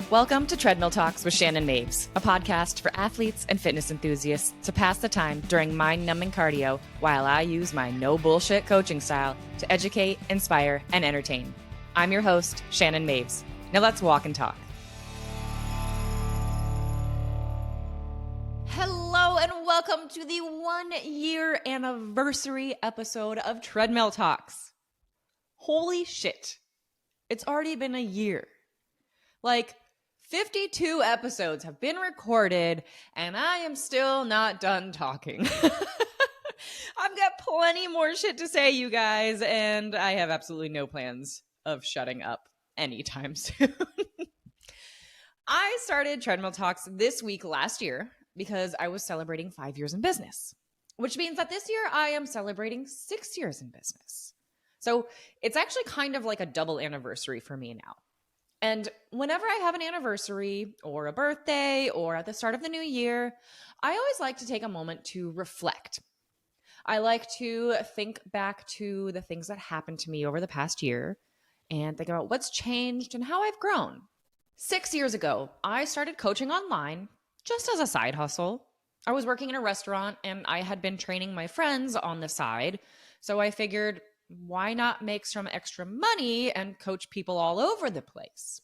Welcome to Treadmill Talks with Shannon Maves, a podcast for athletes and fitness enthusiasts to pass the time during mind-numbing cardio while I use my no-bullshit coaching style to educate, inspire, and entertain. I'm your host, Shannon Maves. Now let's walk and talk. Hello and welcome to the 1-year anniversary episode of Treadmill Talks. Holy shit. It's already been a year. 52 episodes have been recorded, and I am still not done talking. I've got plenty more shit to say, you guys, and I have absolutely no plans of shutting up anytime soon. I started Treadmill Talks this week last year because I was celebrating 5 years in business, which means that this year I am celebrating 6 years in business. So it's actually kind of like a double anniversary for me now. And whenever I have an anniversary or a birthday or at the start of the new year, I always like to take a moment to reflect. I like to think back to the things that happened to me over the past year and think about what's changed and how I've grown. 6 years ago, I started coaching online just as a side hustle. I was working in a restaurant and I had been training my friends on the side. So I figured, why not make some extra money and coach people all over the place?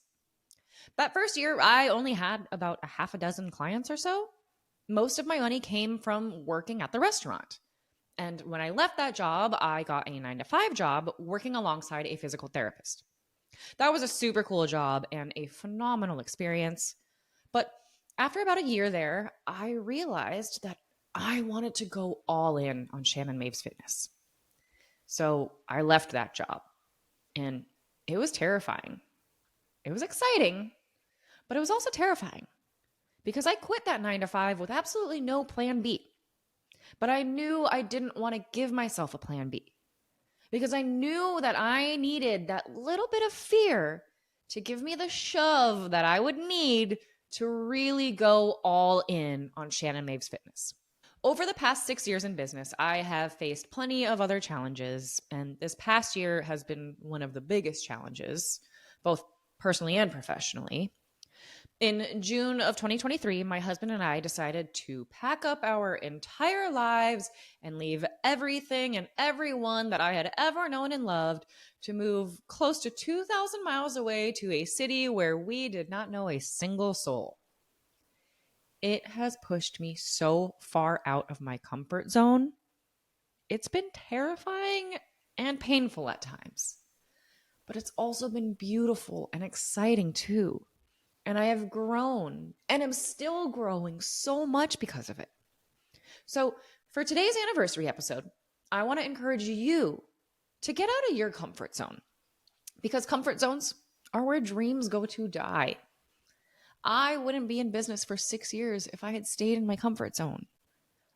That first year, I only had about a half a dozen clients or so. Most of my money came from working at the restaurant. And when I left that job, I got a 9-to-5 job working alongside a physical therapist. That was a super cool job and a phenomenal experience. But after about a year there, I realized that I wanted to go all in on Shannon Maves Fitness. So I left that job and it was terrifying. It was exciting, but it was also terrifying because I quit that 9-to-5 with absolutely no plan B. But I knew I didn't want to give myself a plan B because I knew that I needed that little bit of fear to give me the shove that I would need to really go all in on Shannon Maves Fitness. Over the past 6 years in business, I have faced plenty of other challenges, and this past year has been one of the biggest challenges, both personally and professionally. In June of 2023, my husband and I decided to pack up our entire lives and leave everything and everyone that I had ever known and loved to move close to 2,000 miles away to a city where we did not know a single soul. It has pushed me so far out of my comfort zone. It's been terrifying and painful at times, but it's also been beautiful and exciting too. And I have grown and am still growing so much because of it. So for today's anniversary episode, I want to encourage you to get out of your comfort zone because comfort zones are where dreams go to die. I wouldn't be in business for 6 years if I had stayed in my comfort zone.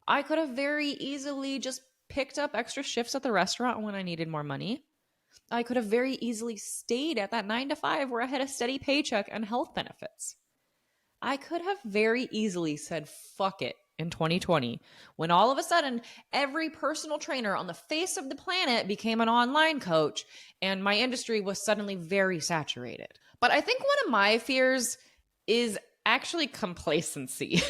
I could have very easily just picked up extra shifts at the restaurant when I needed more money. I could have very easily stayed at that 9-to-5 where I had a steady paycheck and health benefits. I could have very easily said fuck it in 2020 when all of a sudden every personal trainer on the face of the planet became an online coach and my industry was suddenly very saturated. But I think one of my fears is actually complacency.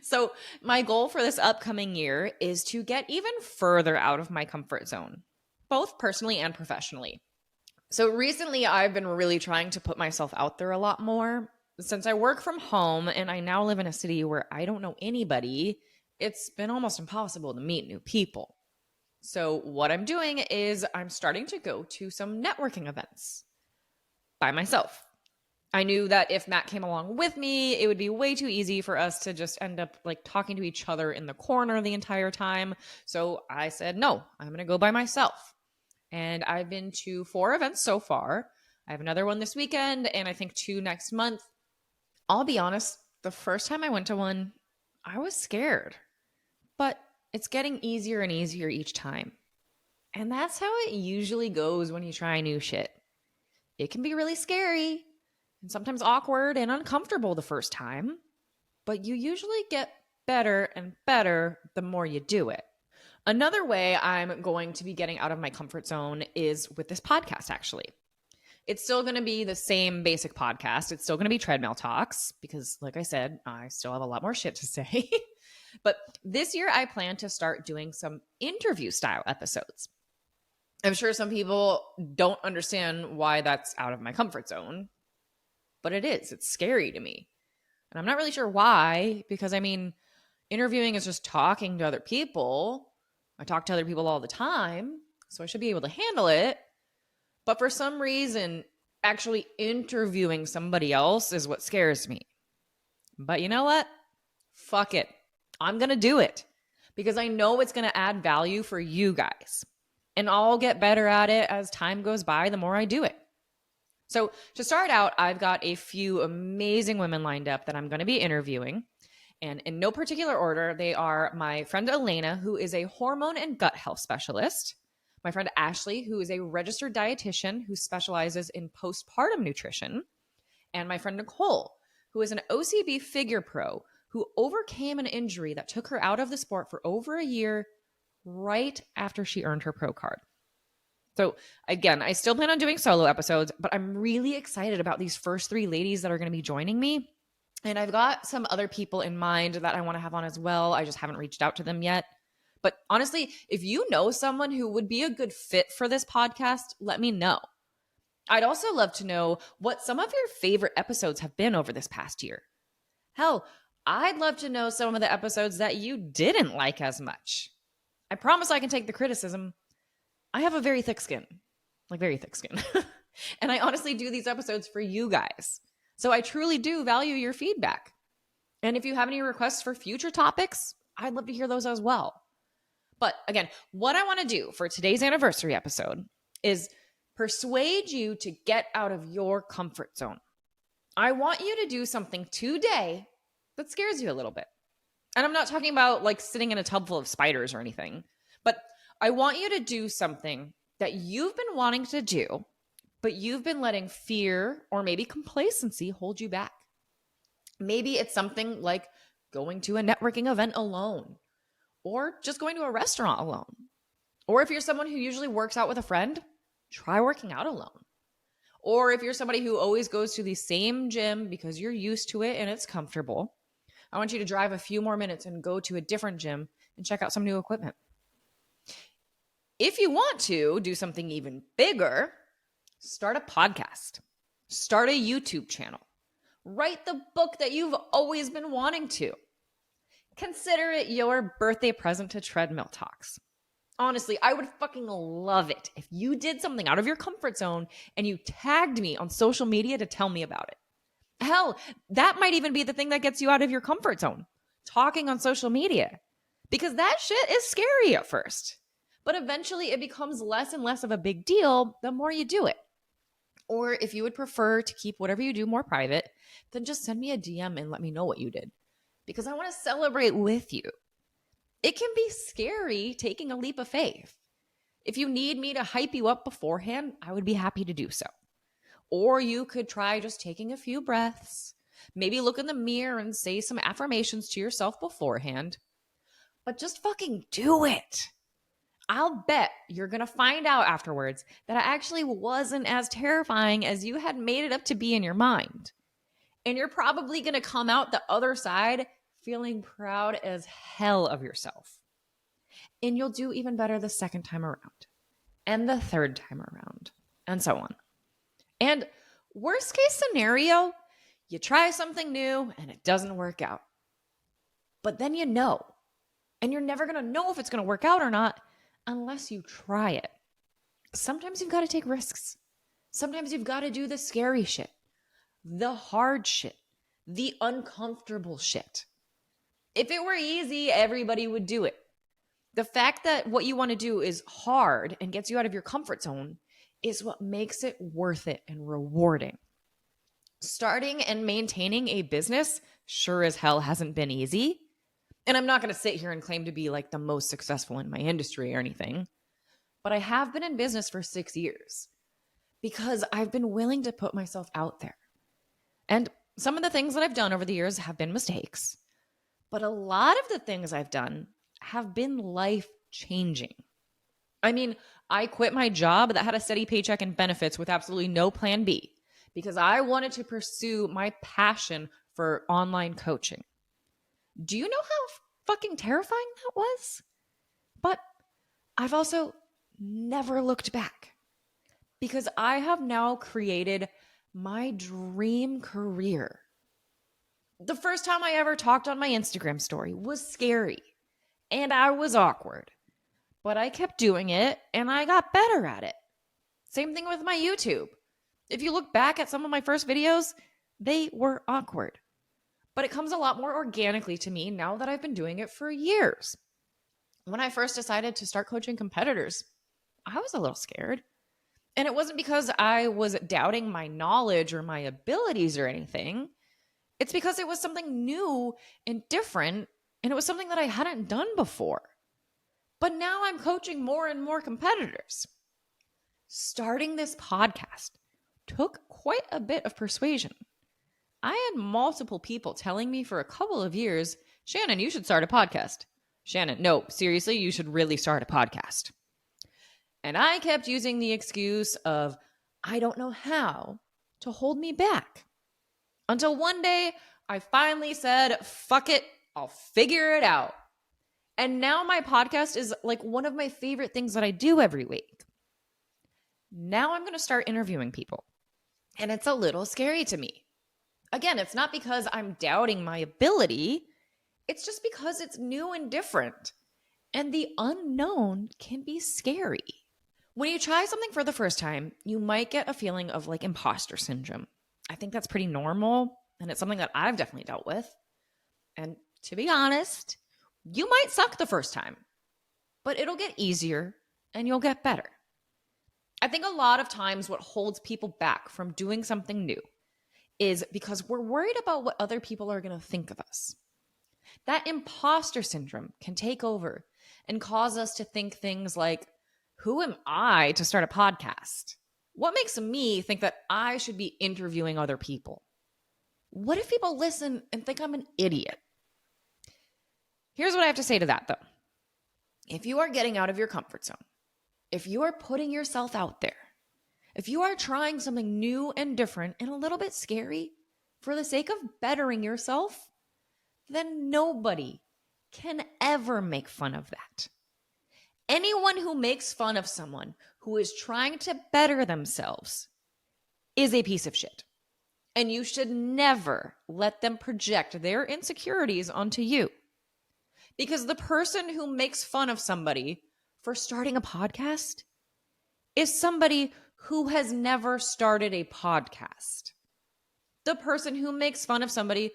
So my goal for this upcoming year is to get even further out of my comfort zone, both personally and professionally. So recently I've been really trying to put myself out there a lot more. Since I work from home and I now live in a city where I don't know anybody, it's been almost impossible to meet new people. So what I'm doing is I'm starting to go to some networking events by myself. I knew that if Matt came along with me, it would be way too easy for us to just end up talking to each other in the corner the entire time. So I said, no, I'm going to go by myself. And I've been to 4 events so far. I have another one this weekend and I think 2 next month. I'll be honest, the first time I went to one, I was scared. But it's getting easier and easier each time. And that's how it usually goes when you try new shit. It can be really scary and sometimes awkward and uncomfortable the first time, but you usually get better and better the more you do it. Another way I'm going to be getting out of my comfort zone is with this podcast, actually. it's still going to be the same basic podcast. It's still going to be Treadmill Talks because, like I said, I still have a lot more shit to say. But this year, I plan to start doing some interview style episodes. I'm sure some people don't understand why that's out of my comfort zone, but it is. It's scary to me. And I'm not really sure why, because I mean, interviewing is just talking to other people. I talk to other people all the time, so I should be able to handle it. But for some reason, actually interviewing somebody else is what scares me. But you know what? Fuck it. I'm going to do it because I know it's going to add value for you guys. And I'll get better at it as time goes by, the more I do it. So to start out, I've got a few amazing women lined up that I'm going to be interviewing. And in no particular order, they are my friend Elena, who is a hormone and gut health specialist. My friend Ashley, who is a registered dietitian who specializes in postpartum nutrition. And my friend Nicole, who is an OCB figure pro who overcame an injury that took her out of the sport for over a year right after she earned her pro card. So again, I still plan on doing solo episodes, but I'm really excited about these first 3 ladies that are going to be joining me. And I've got some other people in mind that I want to have on as well. I just haven't reached out to them yet. But honestly, if you know someone who would be a good fit for this podcast, let me know. I'd also love to know what some of your favorite episodes have been over this past year. Hell, I'd love to know some of the episodes that you didn't like as much. I promise I can take the criticism. I have a very thick skin, like very thick skin. And I honestly do these episodes for you guys. So I truly do value your feedback. And if you have any requests for future topics, I'd love to hear those as well. But again, what I want to do for today's anniversary episode is persuade you to get out of your comfort zone. I want you to do something today that scares you a little bit. And I'm not talking about like sitting in a tub full of spiders or anything, but I want you to do something that you've been wanting to do, but you've been letting fear or maybe complacency hold you back. Maybe it's something like going to a networking event alone, or just going to a restaurant alone. Or if you're someone who usually works out with a friend, try working out alone. Or if you're somebody who always goes to the same gym because you're used to it and it's comfortable, I want you to drive a few more minutes and go to a different gym and check out some new equipment. If you want to do something even bigger, start a podcast, start a YouTube channel, write the book that you've always been wanting to. Consider it your birthday present to Treadmill Talks. Honestly, I would fucking love it if you did something out of your comfort zone and you tagged me on social media to tell me about it. Hell, that might even be the thing that gets you out of your comfort zone, talking on social media, because that shit is scary at first. But eventually it becomes less and less of a big deal the more you do it. Or if you would prefer to keep whatever you do more private, then just send me a DM and let me know what you did, because I want to celebrate with you. It can be scary taking a leap of faith. If you need me to hype you up beforehand, I would be happy to do so. Or you could try just taking a few breaths, maybe look in the mirror and say some affirmations to yourself beforehand, but just fucking do it. I'll bet you're going to find out afterwards that I actually wasn't as terrifying as you had made it up to be in your mind. And you're probably going to come out the other side feeling proud as hell of yourself. And you'll do even better the second time around, and the third time around, and so on. And worst case scenario, you try something new and it doesn't work out. But then you know, and you're never going to know if it's going to work out or not unless you try it. Sometimes you've got to take risks. Sometimes you've got to do the scary shit, the hard shit, the uncomfortable shit. If it were easy, everybody would do it. The fact that what you want to do is hard and gets you out of your comfort zone is what makes it worth it and rewarding. Starting and maintaining a business sure as hell hasn't been easy. And I'm not going to sit here and claim to be like the most successful in my industry or anything, but I have been in business for 6 years because I've been willing to put myself out there. And some of the things that I've done over the years have been mistakes, but a lot of the things I've done have been life-changing. I mean, I quit my job that had a steady paycheck and benefits with absolutely no plan B because I wanted to pursue my passion for online coaching. Do you know how fucking terrifying that was? But I've also never looked back because I have now created my dream career. The first time I ever talked on my Instagram story was scary and I was awkward, but I kept doing it and I got better at it. Same thing with my YouTube. If you look back at some of my first videos, they were awkward, but it comes a lot more organically to me now that I've been doing it for years. When I first decided to start coaching competitors, I was a little scared. And it wasn't because I was doubting my knowledge or my abilities or anything. It's because it was something new and different, and it was something that I hadn't done before. But now I'm coaching more and more competitors. Starting this podcast took quite a bit of persuasion. I had multiple people telling me for a couple of years, Shannon, you should start a podcast. Shannon, no, seriously, you should really start a podcast. And I kept using the excuse of, I don't know how, to hold me back. Until one day, I finally said, fuck it, I'll figure it out. And now my podcast is like one of my favorite things that I do every week. Now I'm going to start interviewing people. And it's a little scary to me. Again, it's not because I'm doubting my ability. It's just because it's new and different. And the unknown can be scary. When you try something for the first time, you might get a feeling of like imposter syndrome. I think that's pretty normal, and it's something that I've definitely dealt with. And to be honest, you might suck the first time, but it'll get easier and you'll get better. I think a lot of times what holds people back from doing something new is because we're worried about what other people are going to think of us. That imposter syndrome can take over and cause us to think things like, who am I to start a podcast? What makes me think that I should be interviewing other people? What if people listen and think I'm an idiot? Here's what I have to say to that, though. If you are getting out of your comfort zone, if you are putting yourself out there, if you are trying something new and different and a little bit scary for the sake of bettering yourself, then nobody can ever make fun of that. Anyone who makes fun of someone who is trying to better themselves is a piece of shit. And you should never let them project their insecurities onto you. Because the person who makes fun of somebody for starting a podcast is somebody who has never started a podcast. The person who makes fun of somebody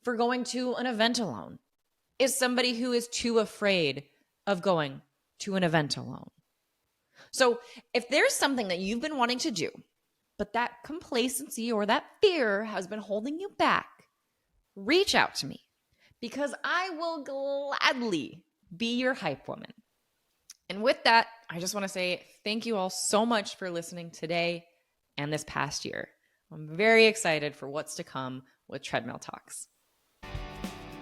for going to an event alone is somebody who is too afraid of going to an event alone. So if there's something that you've been wanting to do, but that complacency or that fear has been holding you back, reach out to me because I will gladly be your hype woman. And with that, I just want to say thank you all so much for listening today and this past year. I'm very excited for what's to come with Treadmill Talks.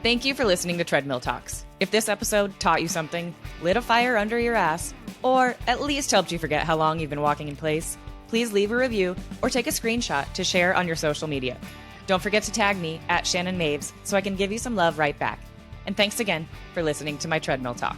Thank you for listening to Treadmill Talks. If this episode taught you something, lit a fire under your ass, or at least helped you forget how long you've been walking in place, please leave a review or take a screenshot to share on your social media. Don't forget to tag me at Shannon Maves so I can give you some love right back. And thanks again for listening to my Treadmill Talk.